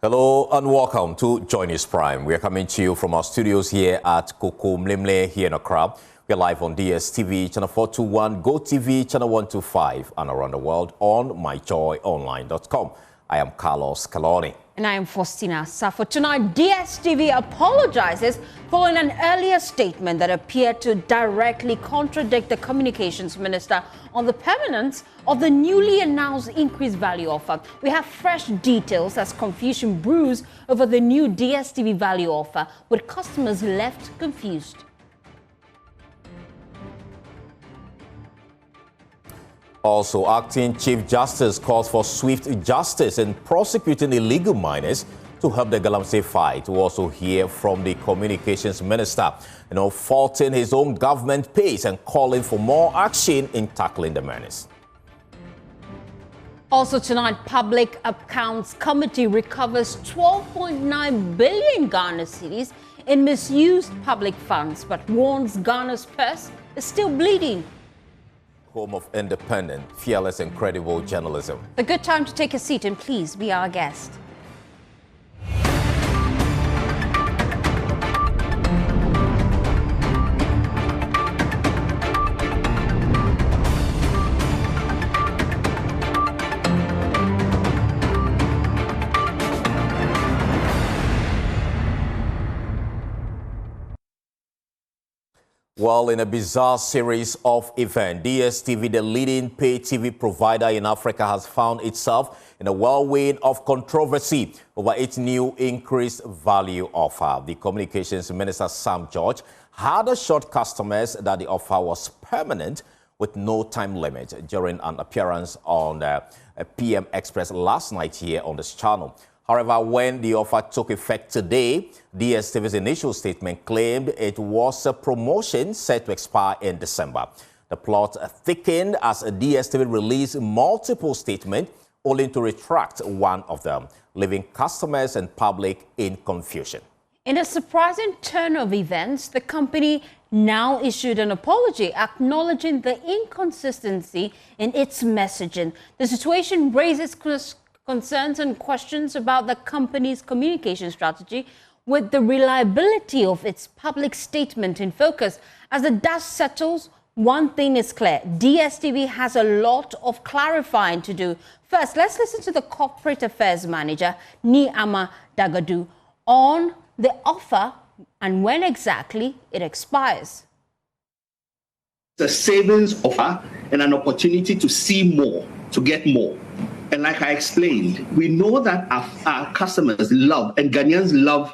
Hello and welcome to Joy News Prime. We are coming to you from our studios here at Koko Mlimle here in Accra. We are live on DSTV channel 421, GoTV channel 125, and around the world on myjoyonline.com. I am Carlos Kaloni. And I am Faustina Safo. Tonight, DSTV apologizes following an earlier statement that appeared to directly contradict the communications minister on the permanence of the newly announced increased value offer. We have fresh details as confusion brews over the new DSTV value offer, with customers left confused. Also, Acting Chief Justice calls for swift justice in prosecuting illegal miners to help the Galamsey fight. We also hear from the Communications Minister, faulting his own government pace and calling for more action in tackling the menace. Also tonight, Public Accounts Committee recovers 12.9 billion Ghana cedis in misused public funds, but warns Ghana's purse is still bleeding. Home of independent, fearless and credible journalism. A good time to take a seat and please be our guest. Well, in a bizarre series of events, DSTV, the leading pay TV provider in Africa, has found itself in a whirlwind of controversy over its new increased value offer. The Communications Minister, Sam George, had assured customers that the offer was permanent with no time limit during an appearance on PM Express last night here on this channel. However, when the offer took effect today, DSTV's initial statement claimed it was a promotion set to expire in December. The plot thickened as DSTV released multiple statements, only to retract one of them, leaving customers and public in confusion. In a surprising turn of events, the company now issued an apology acknowledging the inconsistency in its messaging. The situation raises concerns and questions about the company's communication strategy, with the reliability of its public statement in focus. As the dust settles, one thing is clear: DSTV has a lot of clarifying to do. First, let's listen to the Corporate Affairs Manager, Niama Dagadu, on the offer and when exactly it expires. It's a savings offer and an opportunity to see more, to get more. And like I explained, we know that our customers love, and Ghanaians love,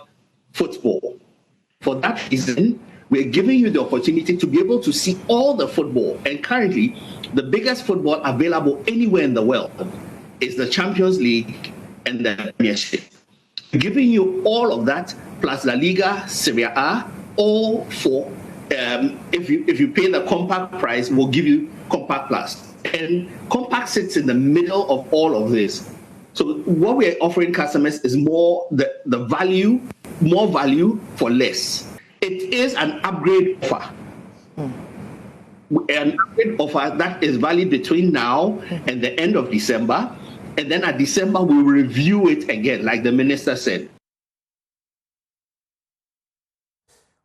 football. For that reason, we're giving you the opportunity to be able to see all the football. And currently, the biggest football available anywhere in the world is the Champions League and the Premiership. Giving you all of that, plus La Liga, Serie A, all for, if you pay the compact price, we'll give you Compact Plus. And Compact sits in the middle of all of this. So what we're offering customers is more the value, more value for less. It is an upgrade offer. An upgrade offer that is valid between now and the end of December. And then at December, we'll review it again, like the minister said.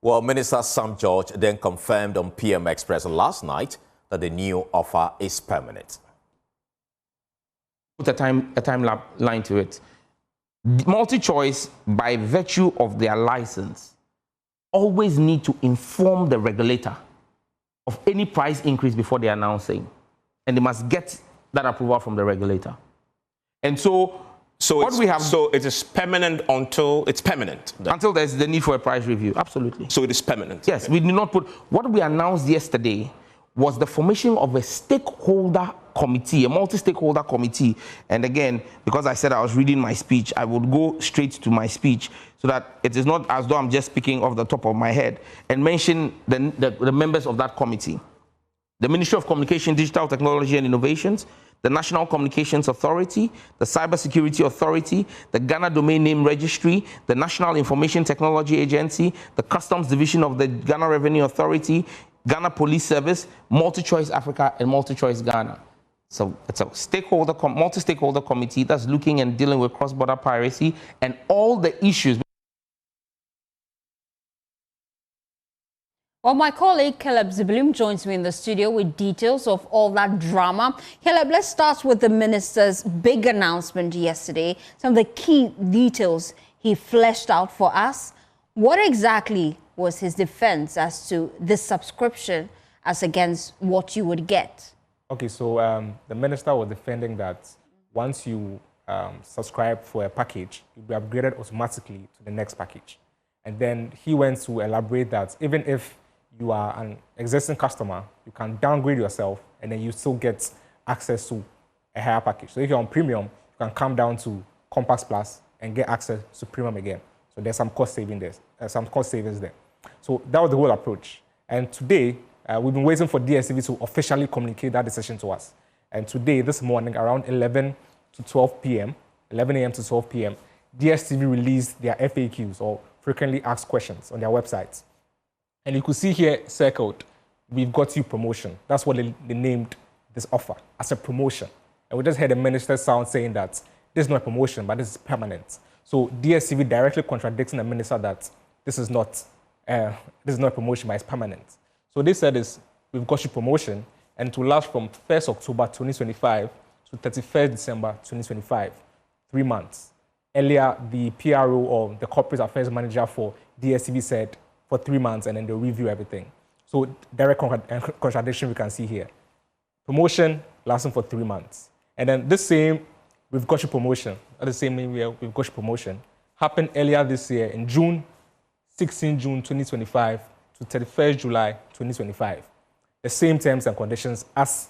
Well, Minister Sam George then confirmed on PM Express last night that the new offer is permanent. Put a timeline to it. Multi-choice, by virtue of their license, always need to inform the regulator of any price increase before they announce it. And they must get that approval from the regulator. And so it is permanent until it's permanent. Until there's the need for a price review. Absolutely. So it is permanent. Yes, we did not put what we announced yesterday was the formation of a stakeholder committee, a multi-stakeholder committee. And again, because I said I was reading my speech, I would go straight to my speech so that it is not as though I'm just speaking off the top of my head, and mention the members of that committee. The Ministry of Communication, Digital Technology and Innovations, the National Communications Authority, the Cybersecurity Authority, the Ghana Domain Name Registry, the National Information Technology Agency, the Customs Division of the Ghana Revenue Authority, Ghana Police Service, MultiChoice Africa, and MultiChoice Ghana. So it's a multi-stakeholder committee that's looking and dealing with cross-border piracy and all the issues. Well, my colleague Caleb Ziblum joins me in the studio with details of all that drama. Caleb, let's start with the minister's big announcement yesterday. Some of the key details he fleshed out for us. What exactly was his defense as to this subscription as against what you would get? Okay, so the minister was defending that once you subscribe for a package, you'll be upgraded automatically to the next package. And then he went to elaborate that even if you are an existing customer, you can downgrade yourself and then you still get access to a higher package. So if you're on premium, you can come down to Compass Plus and get access to premium again. So there's some cost savings there. So that was the whole approach. And today, we've been waiting for DSTV to officially communicate that decision to us. And today, this morning, around 11 to 12 p.m., 11 a.m. to 12 p.m., DSTV released their FAQs, or frequently asked questions, on their website. And you could see here circled, we've got you promotion. That's what they named this offer, as a promotion. And we just heard the minister sound saying that this is not a promotion, but this is permanent. So DSTV directly contradicting the minister that this is not a promotion, but it's permanent. So they said is, we've got you promotion, and it will last from 1st October 2025 to 31st December 2025, 3 months. Earlier, the PRO, or the corporate affairs manager for DSTV, said for 3 months, and then they'll review everything. So direct contradiction we can see here. Promotion lasting for 3 months. And then this same, we've got you promotion, at the same name here, we've got you promotion, happened earlier this year in June, 16 June 2025 to 31st July 2025. The same terms and conditions as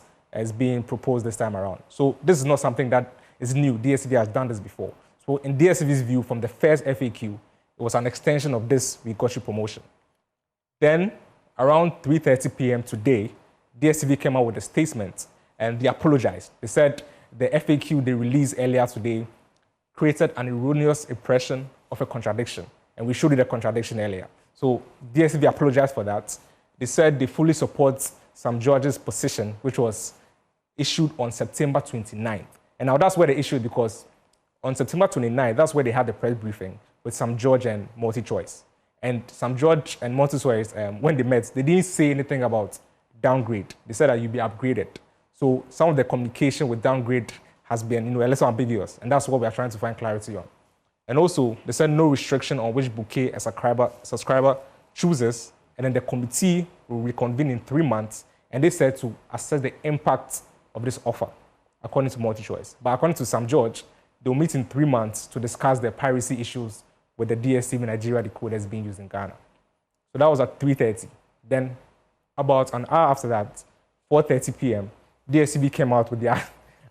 being proposed this time around. So this is not something that is new. DSTV has done this before. So in DSTV's view, from the first FAQ, it was an extension of this we got you promotion. Then around 3:30 p.m. today, DSTV came out with a statement and they apologized. They said the FAQ they released earlier today created an erroneous impression of a contradiction. And we showed you the contradiction earlier. So DSTV apologized for that. They said they fully support Sam George's position, which was issued on September 29th. And now that's where they issued, because on September 29th, that's where they had the press briefing with Sam George and MultiChoice. And Sam George and MultiChoice, when they met, they didn't say anything about downgrade. They said that you'd be upgraded. So some of the communication with downgrade has been, a little ambiguous, and that's what we are trying to find clarity on. And also, they said no restriction on which bouquet a subscriber chooses, and then the committee will reconvene in 3 months, and they said to assess the impact of this offer, according to MultiChoice. But according to Sam George, they'll meet in 3 months to discuss the piracy issues with the DSTV Nigeria decoders being used in Ghana. So that was at 3:30. Then, about an hour after that, 4:30 p.m., DSTV came out with their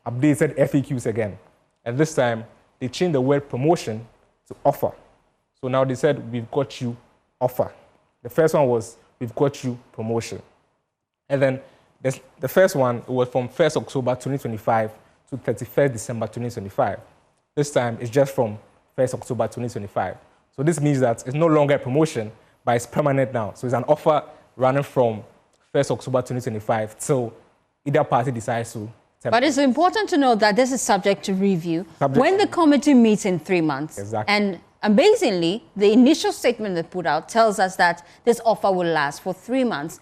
updated FAQs again. And this time, they changed the word promotion to offer. So now they said, we've got you offer. The first one was, we've got you promotion. And then the first one was from 1st October 2025 to 31st December 2025. This time, it's just from 1st October 2025. So this means that it's no longer a promotion, but it's permanent now. So it's an offer running from 1st October 2025 till either party decides to. But it's important to know that this is subject to review when the committee meets in 3 months. Exactly. And amazingly, the initial statement they put out tells us that this offer will last for 3 months.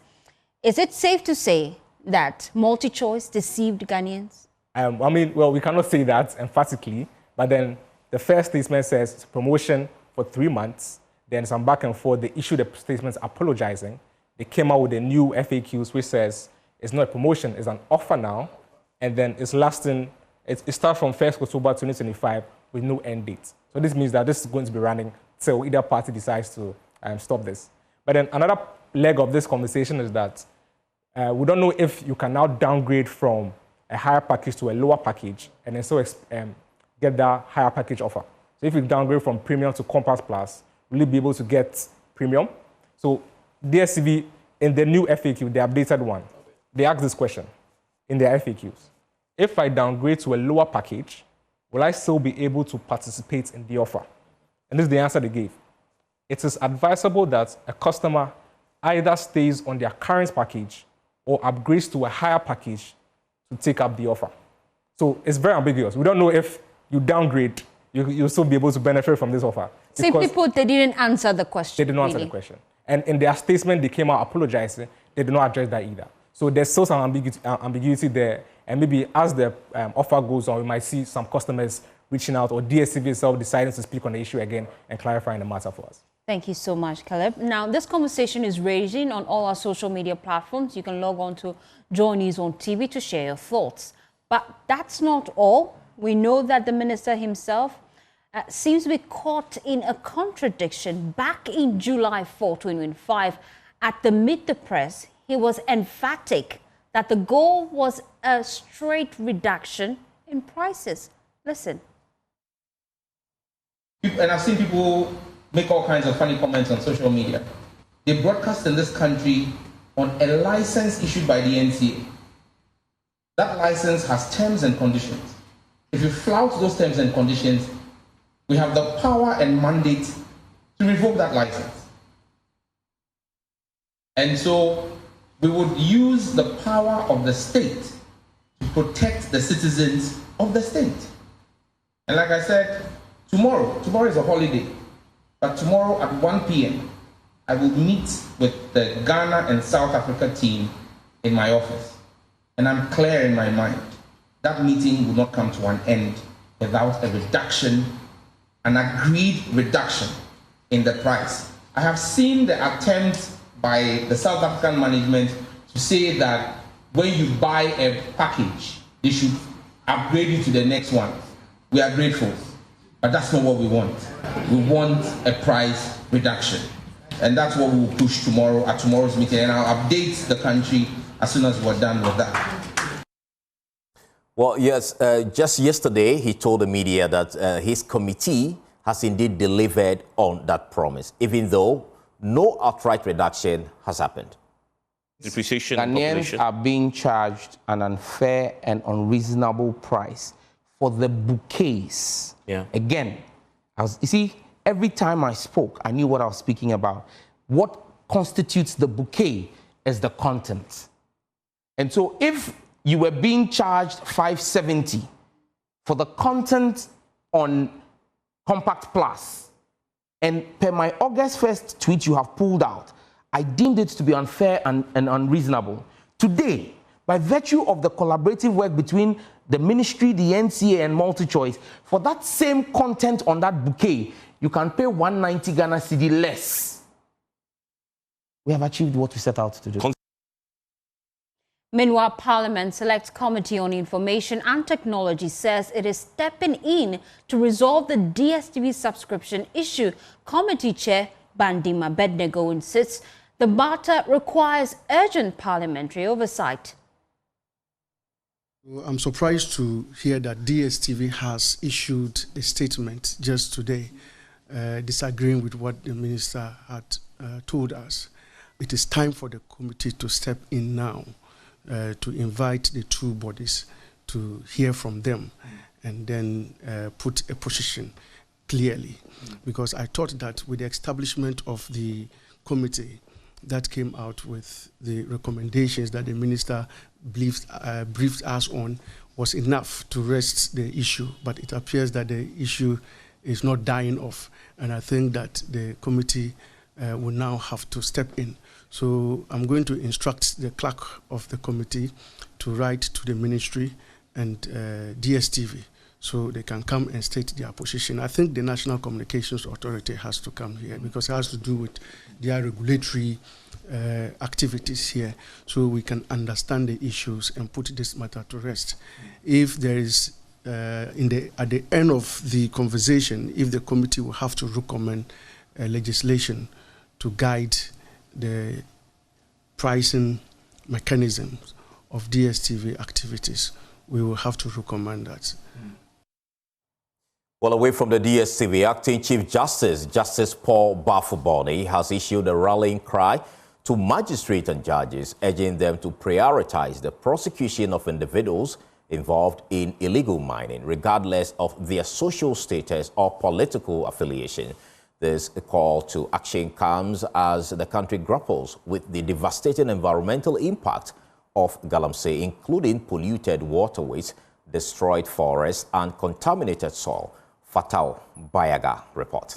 Is it safe to say that MultiChoice deceived Ghanaians? We cannot say that emphatically, but then the first statement says promotion for 3 months. Then some back and forth, they issued a statement apologizing. They came out with a new FAQs which says it's not a promotion, it's an offer now. And then it's lasting, it starts from 1st October 2025 with no end date. So this means that this is going to be running till either party decides to stop this. But then another leg of this conversation is that we don't know if you can now downgrade from a higher package to a lower package and then so get that higher package offer. So if you downgrade from premium to Compass Plus, will you be able to get premium? So DSTV, in the new FAQ, the updated one, they asked this question in their FAQs. If I downgrade to a lower package, will I still be able to participate in the offer? And this is the answer they gave. It is advisable that a customer either stays on their current package or upgrades to a higher package to take up the offer. So it's very ambiguous. We don't know if you downgrade, you'll still be able to benefit from this offer. Simply put, they didn't answer the question. They did not answer the question. And in their statement, they came out apologizing. They did not address that either. So there's still some ambiguity there. And maybe as the offer goes on, we might see some customers reaching out or DSTV itself deciding to speak on the issue again and clarifying the matter for us. Thank you so much, Caleb. Now, this conversation is raging on all our social media platforms. You can log on to Joy News on TV to share your thoughts. But that's not all. We know that the minister himself seems to be caught in a contradiction. Back in July 4, 2025, at the Meet the Press, he was emphatic that the goal was a straight reduction in prices. Listen. And I've seen people make all kinds of funny comments on social media. They broadcast in this country on a license issued by the NCA. That license has terms and conditions. If you flout those terms and conditions, we have the power and mandate to revoke that license. And so we would use the power of the state to protect the citizens of the state. And like I said, tomorrow is a holiday, but tomorrow at 1 p.m., I will meet with the Ghana and South Africa team in my office. And I'm clear in my mind, that meeting will not come to an end without a reduction, an agreed reduction in the price. I have seen the attempt by the South African management to say that when you buy a package, they should upgrade you to the next one. We are grateful, but that's not what we want. We want a price reduction. And that's what we will push tomorrow at tomorrow's meeting. And I'll update the country as soon as we're done with that. Well, yes, just yesterday he told the media that his committee has indeed delivered on that promise, even though no outright reduction has happened. Depreciation Ghanaians are being charged an unfair and unreasonable price for the bouquets. Yeah. Again, you see, every time I spoke, I knew what I was speaking about. What constitutes the bouquet is the content. And so if you were being charged $570 for the content on Compact Plus, and per my August 1st tweet you have pulled out, I deemed it to be unfair and unreasonable. Today, by virtue of the collaborative work between the ministry, the NCA, and MultiChoice, for that same content on that bouquet, you can pay 190 Ghana cedi less. We have achieved what we set out to do. Meanwhile, Parliament Select Committee on Information and Technology says it is stepping in to resolve the DSTV subscription issue. Committee Chair Bandima Bednego insists the matter requires urgent parliamentary oversight. I'm surprised to hear that DSTV has issued a statement just today disagreeing with what the minister had told us. It is time for the committee to step in now to invite the two bodies to hear from them and then put a position clearly. Because I thought that with the establishment of the committee that came out with the recommendations that the minister briefed us on was enough to rest the issue, but it appears that the issue is not dying off, and I think that the committee will now have to step in. So I'm going to instruct the clerk of the committee to write to the ministry and DSTV so they can come and state their position. I think the National Communications Authority has to come here because it has to do with their regulatory activities here, so we can understand the issues and put this matter to rest. If there is, at the end of the conversation, if the committee will have to recommend legislation to guide the pricing mechanisms of DSTV activities, we will have to recommend that. Well, away from the DSTV, Acting Chief Justice Paul Bafuboni has issued a rallying cry to magistrates and judges, urging them to prioritize the prosecution of individuals involved in illegal mining, regardless of their social status or political affiliation. This call to action comes as the country grapples with the devastating environmental impact of Galamsey, including polluted waterways, destroyed forests, and contaminated soil. Fatau Bayaga report.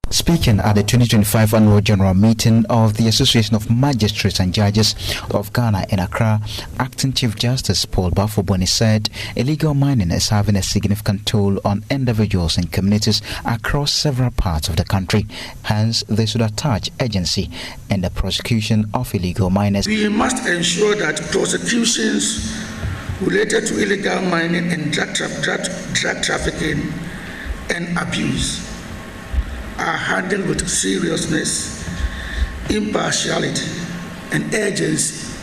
Speaking at the 2025 annual general meeting of the Association of Magistrates and Judges of Ghana in Accra, Acting Chief Justice Paul Bafoboni said illegal mining is having a significant toll on individuals and communities across several parts of the country. Hence, they should attach urgency in the prosecution of illegal miners. We must ensure that prosecutions related to illegal mining and drug trafficking and abuse are handled with seriousness, impartiality, and urgency.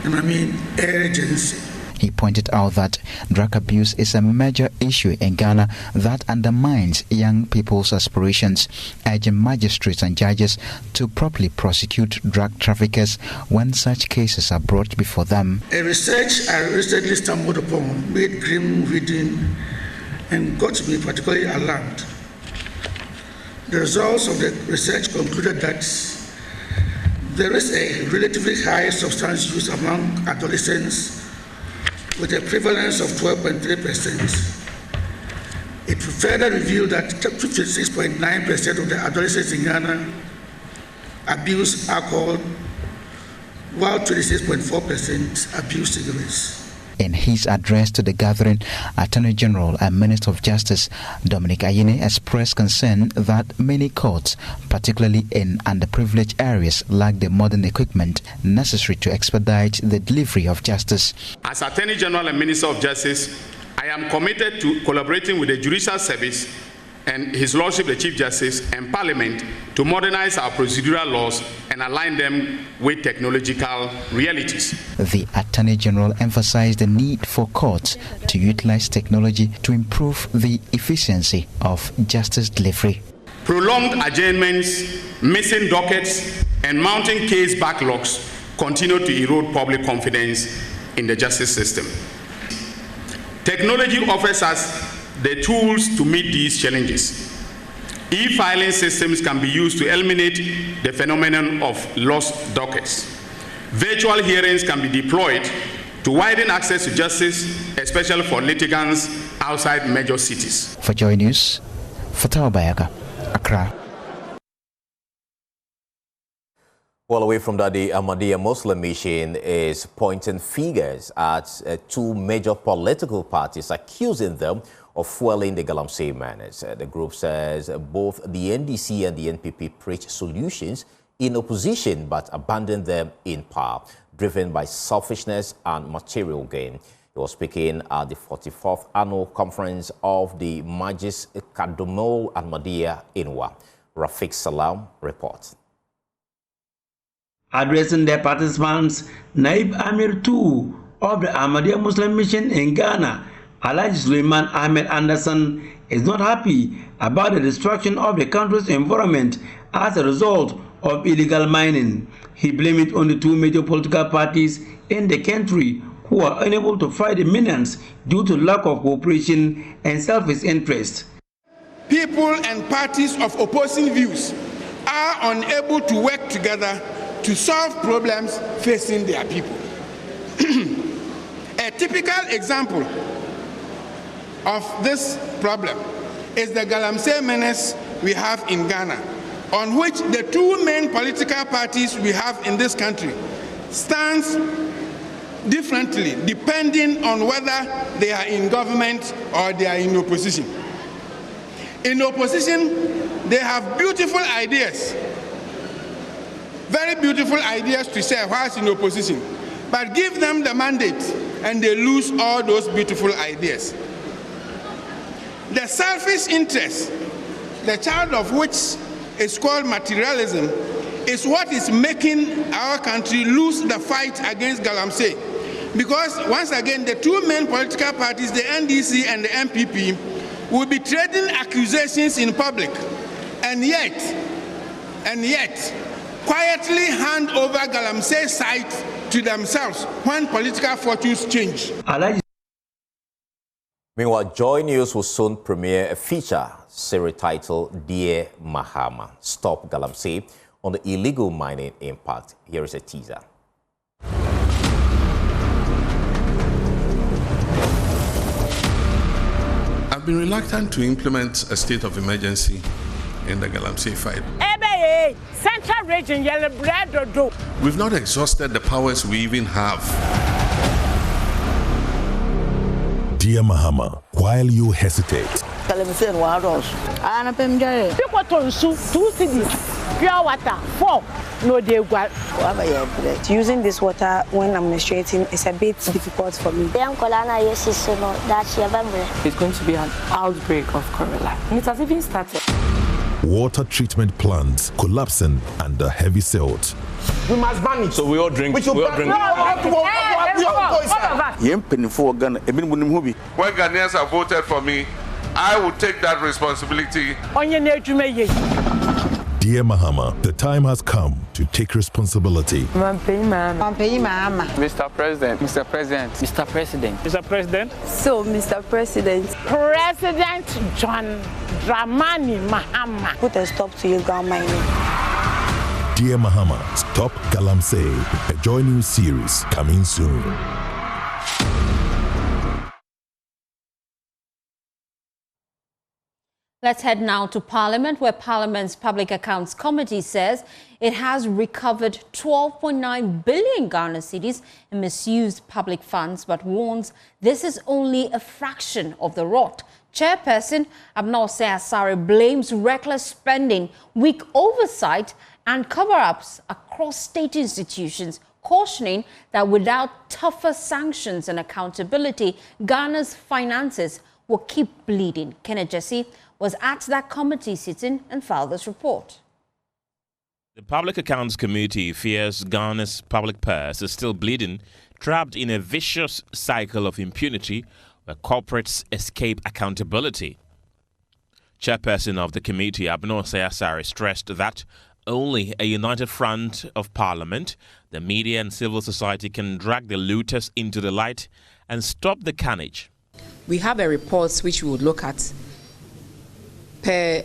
And I mean urgency. He pointed out that drug abuse is a major issue in Ghana that undermines young people's aspirations, urging magistrates and judges to properly prosecute drug traffickers when such cases are brought before them. A research I recently stumbled upon made grim reading and got me particularly alarmed. The results of the research concluded that there is a relatively high substance use among adolescents with a prevalence of 12.3%. It further revealed that 56.9% of the adolescents in Ghana abuse alcohol, while 26.4% abuse cigarettes. In his address to the gathering, Attorney General and Minister of Justice Dominic Ayine expressed concern that many courts, particularly in underprivileged areas, lack the modern equipment necessary to expedite the delivery of justice. As Attorney General and Minister of Justice, I am committed to collaborating with the Judicial Service and His Lordship the Chief Justice and Parliament to modernize our procedural laws and align them with technological realities. The Attorney General emphasized the need for courts to utilize technology to improve the efficiency of justice delivery. Prolonged adjournments, missing dockets, and mounting case backlogs continue to erode public confidence in the justice system. Technology offers us the tools to meet these challenges. E-filing systems can be used to eliminate the phenomenon of lost dockets. Virtual hearings can be deployed to widen access to justice, especially for litigants outside major cities. For Joy News, Fatau Bayaga, Accra. Well, away from that, the Ahmadiyya Muslim Mission is pointing fingers at two major political parties, accusing them of fueling the Galamsey menace. The group says both the NDC and the NPP preach solutions in opposition but abandon them in power, driven by selfishness and material gain. He was speaking at the 44th annual conference of the Majlis Kadumul Ahmadiyya Inwa. Rafiq Salam reports. Addressing their participants, Naib Amir II of the Ahmadiyya Muslim Mission in Ghana, Alhaji Suleiman Ahmed Anderson, is not happy about the destruction of the country's environment as a result of illegal mining. He blamed it on the two major political parties in the country who are unable to fight the menace due to lack of cooperation and selfish interest. People and parties of opposing views are unable to work together to solve problems facing their people. A typical example of this problem is the Galamsey menace we have in Ghana, on which the two main political parties we have in this country stands differently depending on whether they are in government or they are in opposition. In opposition, they have beautiful ideas, very beautiful ideas to say whilst in opposition, but give them the mandate and they lose all those beautiful ideas. The selfish interest, the child of which is called materialism, is what is making our country lose the fight against Galamsey. Because once again, the two main political parties, the NDC and the MPP, will be trading accusations in public, and yet, quietly hand over Galamsey site to themselves when political fortunes change. Meanwhile, Joy News will soon premiere a feature series titled Dear Mahama, Stop Galamsey, on the illegal mining impact. Here is a teaser. been reluctant to implement a state of emergency in the Galamsey fight. Central region, yellow bread or do. We've not exhausted the powers we even have. Dear Mahama, while you hesitate, pure water, 4, no they go. Using this water when I'm menstruating is a bit difficult for me. It's going to be an outbreak of cholera. And it has even started. water treatment plants collapsing under heavy silt. We must ban it. So we all drink. When Ghanaians have voted for me, I will take that responsibility. Dear Mahama, the time has come to take responsibility. Mr. President, Mr. President, Mr. President, Mr. President. So, Mr. President, President John Dramani Mahama. Put a stop to illegal mining. Dear Mahama, Stop Galamsey, a joy news series coming soon. Let's head now to Parliament, where Parliament's Public Accounts Committee says it has recovered 12.9 billion Ghana cedis in misused public funds, but warns this is only a fraction of the rot. Chairperson Abnose Asare blames reckless spending, weak oversight, and cover-ups across state institutions, cautioning that without tougher sanctions and accountability, Ghana's finances will keep bleeding. Kenneth Jesse was at that committee sitting and filed this report. The Public Accounts Committee fears Ghana's public purse is still bleeding, trapped in a vicious cycle of impunity where corporates escape accountability. Chairperson of the committee, Abnose Asare, stressed that only a united front of Parliament, the media and civil society can drag the looters into the light and stop the carnage. We have a report which we would look at per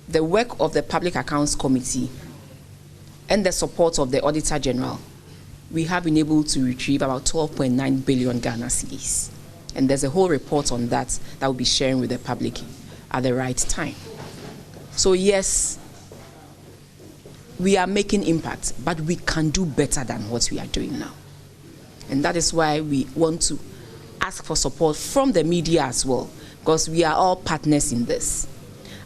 the work of the Public Accounts Committee and the support of the Auditor General. We have been able to retrieve about 12.9 billion Ghana cedis. And there's a whole report on that that we'll be sharing with the public at the right time. So yes, we are making impact, but we can do better than what we are doing now. And that is why we want to ask for support from the media as well, because we are all partners in this.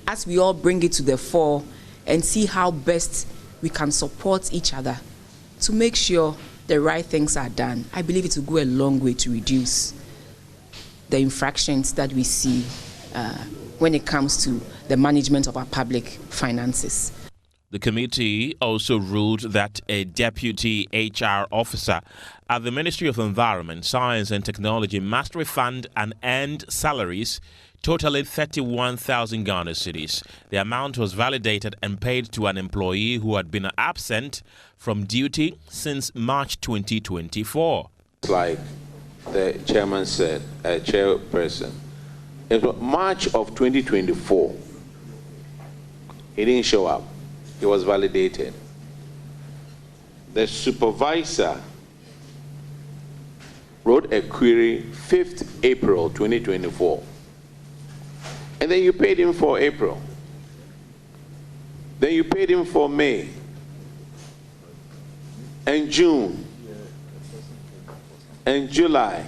As we all bring it to the fore and see how best we can support each other to make sure the right things are done, I believe it will go a long way to reduce the infractions that we see when it comes to the management of our public finances. The committee also ruled that a deputy HR officer at the Ministry of Environment, Science and Technology must refund and end salaries totaling 31,000 Ghana cedis. The amount was validated and paid to an employee who had been absent from duty since March 2024. Like the chairman said, chairperson, it was March of 2024. He didn't show up. He was validated. The supervisor wrote a query 5th April 2024. And then you paid him for April. Then you paid him for May and June and July.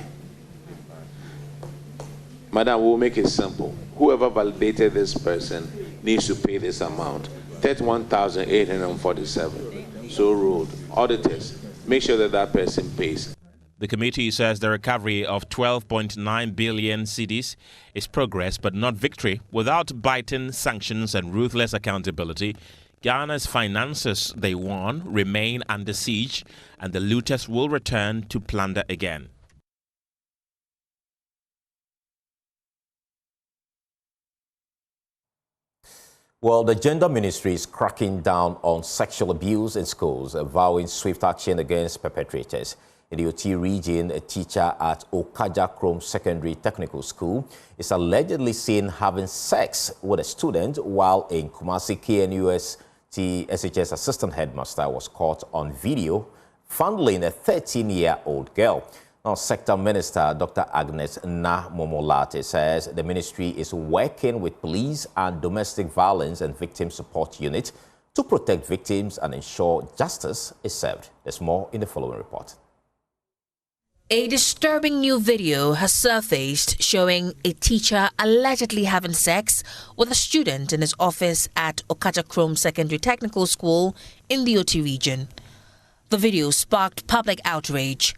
Madam, we'll make it simple. Whoever validated this person needs to pay this amount, 31,847. So ruled. Auditors, make sure that that person pays. The committee says the recovery of 12.9 billion cedis is progress but not victory. Without biting sanctions and ruthless accountability, Ghana's finances, they warn, remain under siege, and the looters will return to plunder again. Well, the Gender Ministry is cracking down on sexual abuse in schools, vowing swift action against perpetrators. In the OT region, a teacher at Okaja Krom Secondary Technical School is allegedly seen having sex with a student, while in Kumasi KNUST SHS assistant headmaster was caught on video fondling a 13-year-old girl. Now, Sector Minister Dr. Agnes Momolate says the ministry is working with police and domestic violence and victim support units to protect victims and ensure justice is served. There's more in the following report. A disturbing new video has surfaced showing a teacher allegedly having sex with a student in his office at Okachakrom Secondary Technical School in the Oti region. The video sparked public outrage.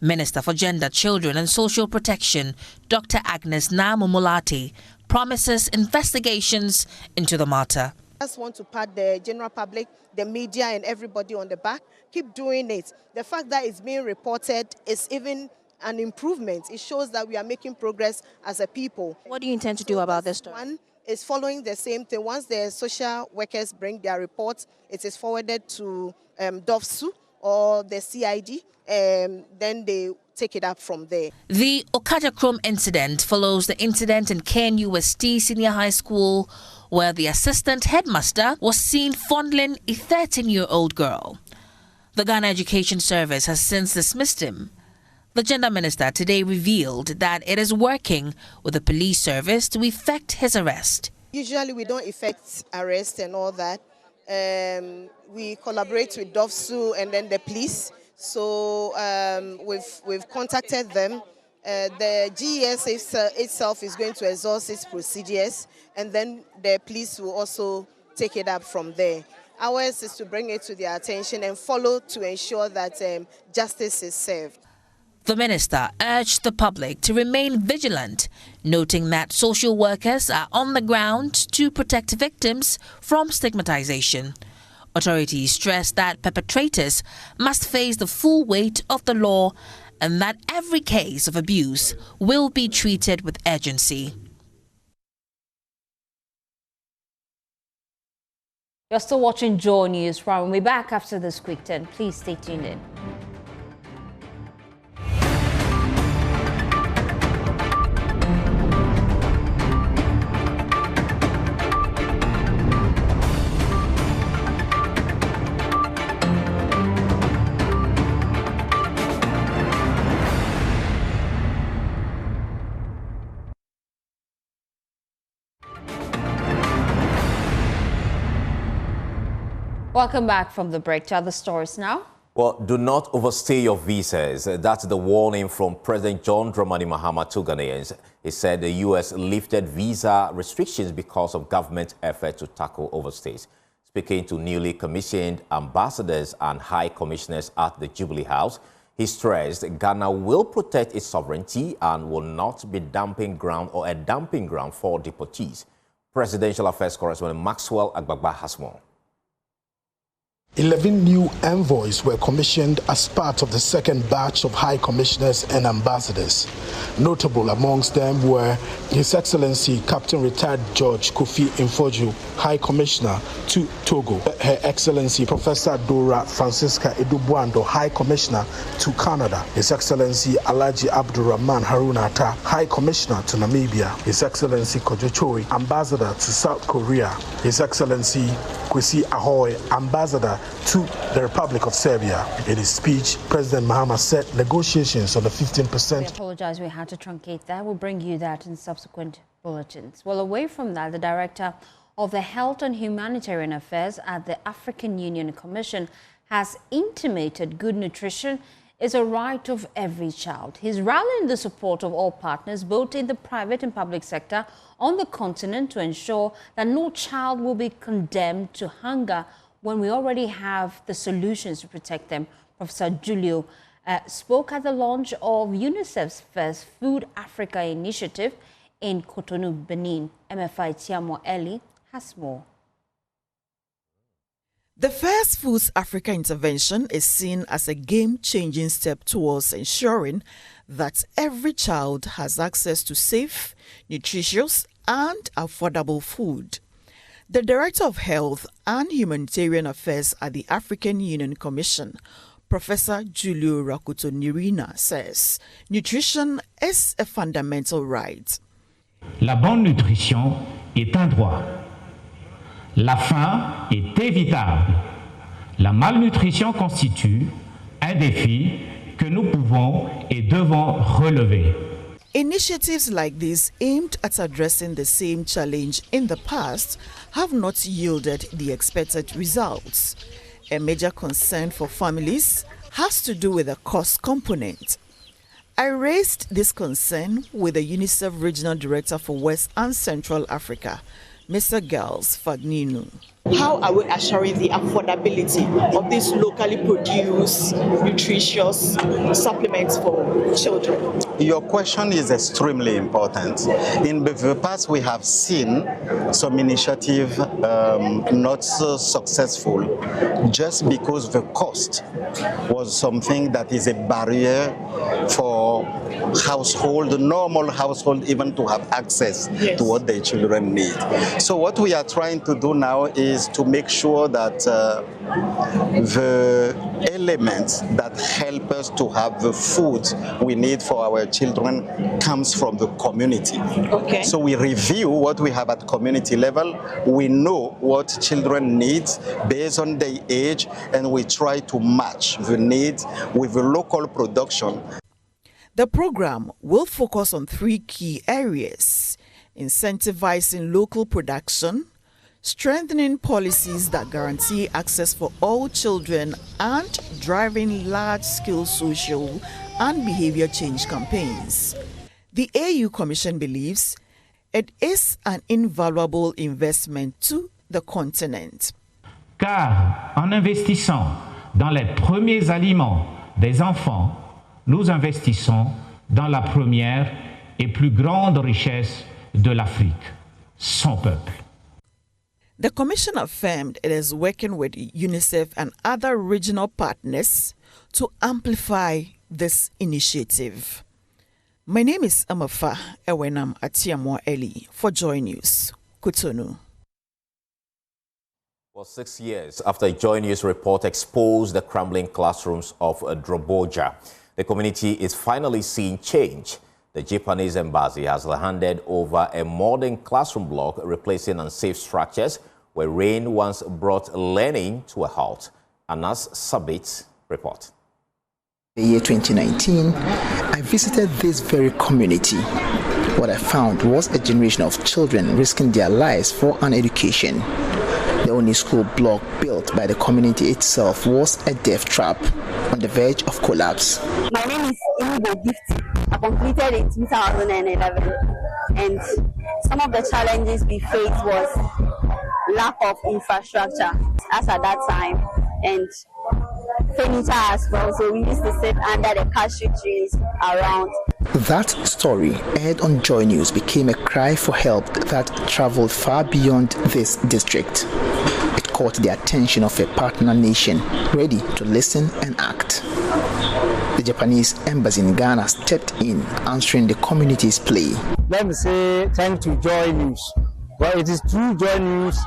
Minister for Gender, Children and Social Protection, Dr. Agnes Momolate, promises investigations into the matter. I just want to pat the general public, the media and everybody on the back. Keep doing it. The fact that it's being reported is even an improvement. It shows that we are making progress as a people. What do you intend to do about this story? One is following the same thing. Once the social workers bring their reports, it is forwarded to DOFSU or the CID. Then they take it up from there. The Okachakrom incident follows the incident in KNUST Senior High School, where the assistant headmaster was seen fondling a 13-year-old girl. The Ghana Education Service has since dismissed him. The gender minister today revealed that it is working with the police service to effect his arrest. Usually we don't effect arrest and all that. We collaborate with DOFSU and then the police. So we've contacted them. The GES itself is going to exhaust its procedures, and then the police will also take it up from there. Ours is to bring it to their attention and follow to ensure that justice is served. The minister urged the public to remain vigilant, noting that social workers are on the ground to protect victims from stigmatization. Authorities stress that perpetrators must face the full weight of the law and that every case of abuse will be treated with urgency. You're still watching Joy News. We'll be back after this quick turn. Please stay tuned in. Welcome back from the break to other stories now. Well, do not overstay your visas. That's the warning from President John Dramani Mahama to Ghanaians. He said the U.S. lifted visa restrictions because of government effort to tackle overstays. Speaking to newly commissioned ambassadors and high commissioners at the Jubilee House, he stressed Ghana will protect its sovereignty and will not be a dumping ground for deportees. Presidential Affairs Correspondent Maxwell Agbagba has more. 11 new envoys were commissioned as part of the second batch of high commissioners and ambassadors. Notable amongst them were His Excellency Captain Retired George Kofi Mfoju, High Commissioner to Togo, Her Excellency Professor Dora Francisca Edubuando, High Commissioner to Canada, His Excellency Alhaji Abdurrahman Haruna Atta, High Commissioner to Namibia, His Excellency Kojo Choi, Ambassador to South Korea, His Excellency Kwesi Ahoy, Ambassador to the Republic of Serbia. In his speech, President Mahama said negotiations on the 15%. We apologize, we had to truncate that. We'll bring you that in subsequent bulletins. Well, away from that, the Director of the Health and Humanitarian Affairs at the African Union Commission has intimated good nutrition is a right of every child. He's rallying the support of all partners, both in the private and public sector on the continent, to ensure that no child will be condemned to hunger when we already have the solutions to protect them. Professor Julio spoke at the launch of UNICEF's first Food Africa initiative in Cotonou, Benin. MFI Tiamo Eli has more. The first Foods Africa intervention is seen as a game-changing step towards ensuring that every child has access to safe, nutritious, and affordable food. The Director of Health and Humanitarian Affairs at the African Union Commission, Professor Julio Rakuto Nirina, says nutrition is a fundamental right. La bonne nutrition est un droit. La faim est évitable. La malnutrition constitue un défi que nous pouvons et devons relever. Initiatives like this aimed at addressing the same challenge in the past have not yielded the expected results. A major concern for families has to do with the cost component. I raised this concern with the UNICEF Regional Director for West and Central Africa, Mr. Giles Fagninu. How are we assuring the affordability of these locally produced nutritious supplements for children? Your question is extremely important. In the past, we have seen some initiative not so successful just because the cost was something that is a barrier for normal household even to have access to what their children need. So what we are trying to do now is to make sure that the elements that help us to have the food we need for our children comes from the community. Okay. So we review what we have at community level. We know what children need based on their age, and we try to match the needs with the local production. The program will focus on 3 key areas: incentivizing local production, strengthening policies that guarantee access for all children, and driving large-scale social and behavior change campaigns. The AU Commission believes it is an invaluable investment to the continent. Car en investissant dans les premiers aliments des enfants, nous investissons dans la première et plus grande richesse de l'Afrique, son peuple. The Commission affirmed it is working with UNICEF and other regional partners to amplify this initiative. My name is Amafa Ewenam Atiamwa Eli for Joy News, Cotonou. For 6 years after a Joy News report exposed the crumbling classrooms of Droboja, the community is finally seeing change. The Japanese embassy has handed over a modern classroom block replacing unsafe structures where rain once brought learning to a halt. Anas Sabit report. The year 2019, I visited this very community. What I found was a generation of children risking their lives for an education. The only school block built by the community itself was a death trap on the verge of collapse. My name is Inigo Gift. I completed in 2011, and some of the challenges we faced was lack of infrastructure as at that time, and furniture as well, so we used to sit under the cashew trees around. That story, aired on Joy News, became a cry for help that traveled far beyond this district. It caught the attention of a partner nation ready to listen and act. The Japanese embassy in Ghana stepped in, answering the community's plea. Let me say thank you, Joy News. Well, it is through Joy News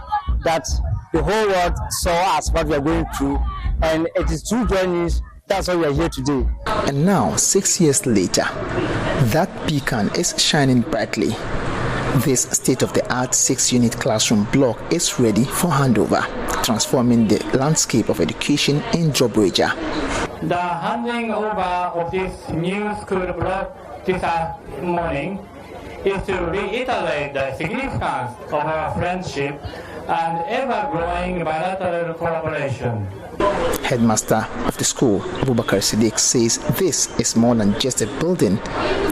that the whole world saw us what we are going through, and it is through Joy News that's why we are here today. And now, 6 years later, that beacon is shining brightly. This state-of-the-art 6-unit classroom block is ready for handover, transforming the landscape of education in Droboja. The handing over of this new school block this morning is to reiterate the significance of our friendship and ever-growing bilateral collaboration. Headmaster of the school, Abubakar Siddiq, says this is more than just a building.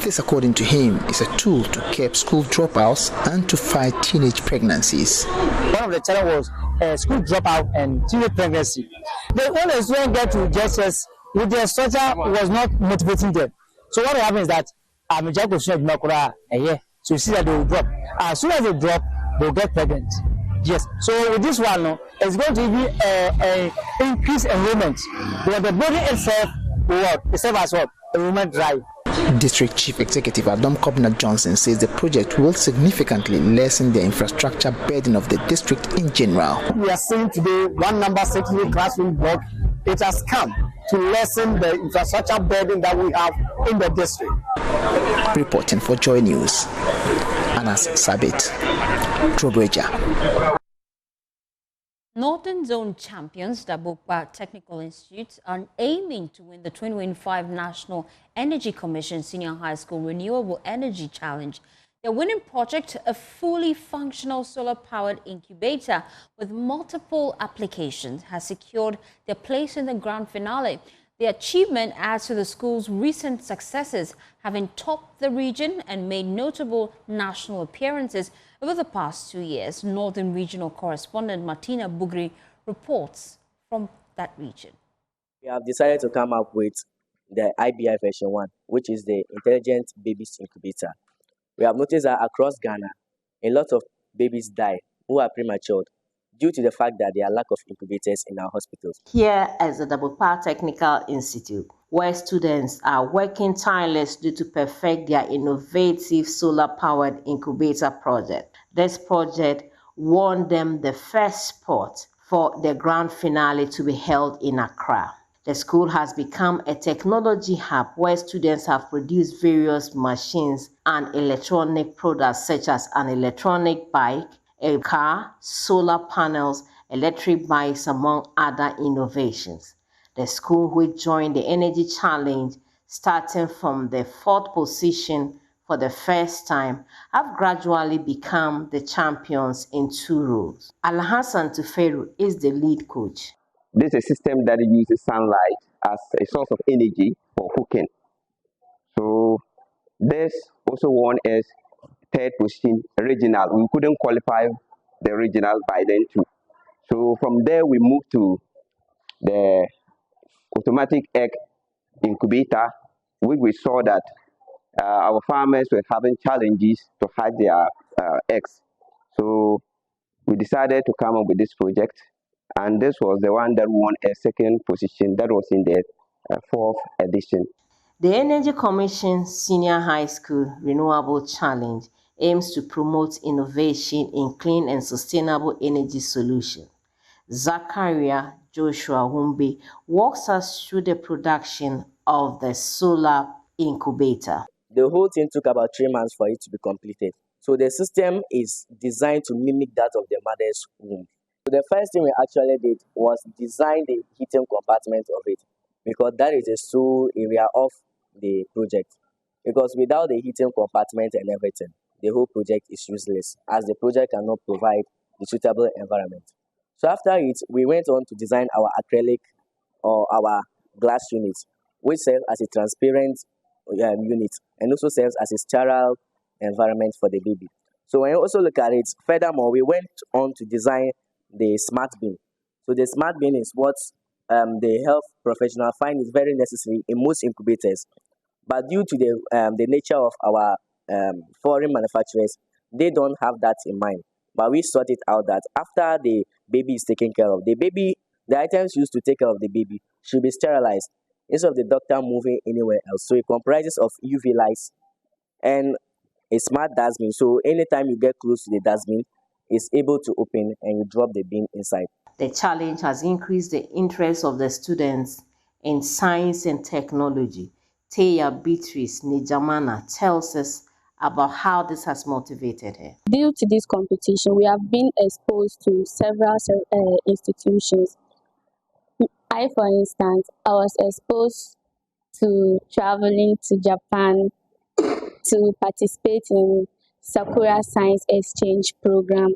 This, according to him, is a tool to curb school dropouts and to fight teenage pregnancies. One of the challenges was school dropout and teenage pregnancy. When the students get to JSS, with their structure was not motivating them. So what happens is that so you see that they will drop. As soon as they drop, they will get pregnant. Yes. So with this one, it's going to be an increased enrollment. But the building itself will serve as what? Enrollment drive. District Chief Executive Adam Kobna Johnson says the project will significantly lessen the infrastructure burden of the district in general. We are seeing today one number 6 classroom block. It has come to lessen the infrastructure burden that we have in the district. Reporting for Joy News, Anas Sabit, Droboja. Northern Zone champions, the Bukba Technical Institute, are aiming to win the 2025 National Energy Commission Senior High School Renewable Energy Challenge. Their winning project, a fully functional solar-powered incubator with multiple applications, has secured their place in the grand finale. The achievement adds to the school's recent successes, having topped the region and made notable national appearances over the past 2 years. Northern Regional Correspondent Martina Bugri reports from that region. We have decided to come up with the IBI version 1, which is the Intelligent Babies Incubator. We have noticed that across Ghana, a lot of babies die who are premature due to the fact that there are lack of incubators in our hospitals. Here at the Bukba Technical Institute, where students are working tirelessly to perfect their innovative solar-powered incubator project. This project won them the first spot for the grand finale to be held in Accra. The school has become a technology hub where students have produced various machines and electronic products such as an electronic bike, a car, solar panels, electric bikes, among other innovations. The school, which joined the Energy Challenge starting from the 4th position for the first time, have gradually become the champions in 2 roles. Alhassan Tuferu is the lead coach. This is a system that uses sunlight as a source of energy for cooking. So this also won as 3rd position regional. We couldn't qualify the regional by then too. So from there we moved to the automatic egg incubator, which we saw that our farmers were having challenges to hatch their eggs. So we decided to come up with this project, and this was the one that won a 2nd position. That was in the 4th edition. The Energy Commission Senior High School Renewable Challenge aims to promote innovation in clean and sustainable energy solutions. Zachariah Joshua Wumbe walks us through the production of the solar incubator. The whole thing took about 3 months for it to be completed. So the system is designed to mimic that of the mother's womb. So the first thing we actually did was design the heating compartment of it, because that is the sole area of the project. Because without the heating compartment and everything, the whole project is useless, as the project cannot provide the suitable environment. So after it, we went on to design our acrylic or our glass unit, which serves as a transparent unit and also serves as a sterile environment for the baby. So when you also look at it, furthermore, we went on to design the smart bin. So the smart bin is what the health professional find is very necessary in most incubators. But due to the nature of our foreign manufacturers, they don't have that in mind. But we sorted out that after the baby is taken care of, the items used to take care of the baby should be sterilized instead of the doctor moving anywhere else. So it comprises of UV lights and a smart dustbin. So anytime you get close to the dustbin, it's able to open and you drop the bin inside. The challenge has increased the interest of the students in science and technology. Taya Beatrice Nijamana tells us about how this has motivated her. Due to this competition, we have been exposed to several institutions. I, for instance, I was exposed to traveling to Japan to participate in Sakura Science Exchange Program,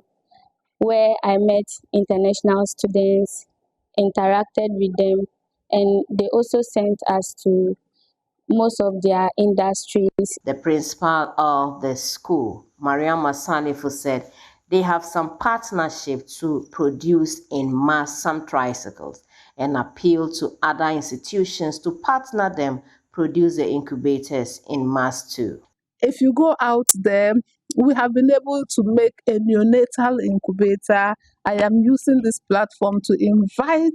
where I met international students, interacted with them, and they also sent us to most of their industries. The principal of the school, Mariam Masanifu, said they have some partnership to produce in mass some tricycles and appeal to other institutions to partner them produce the incubators in mass too. If you go out there, we have been able to make a neonatal incubator. I am using this platform to invite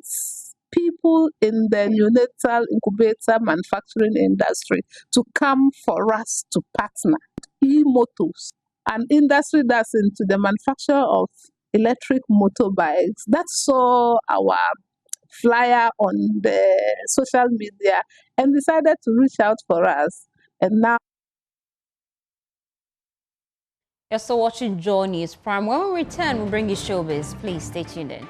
people in the neonatal incubator manufacturing industry to come for us to partner. E-motors, an industry that's into the manufacture of electric motorbikes, that saw our flyer on the social media and decided to reach out for us. And now you're still watching Joy News Prime. When we return, we'll bring you showbiz. Please stay tuned in.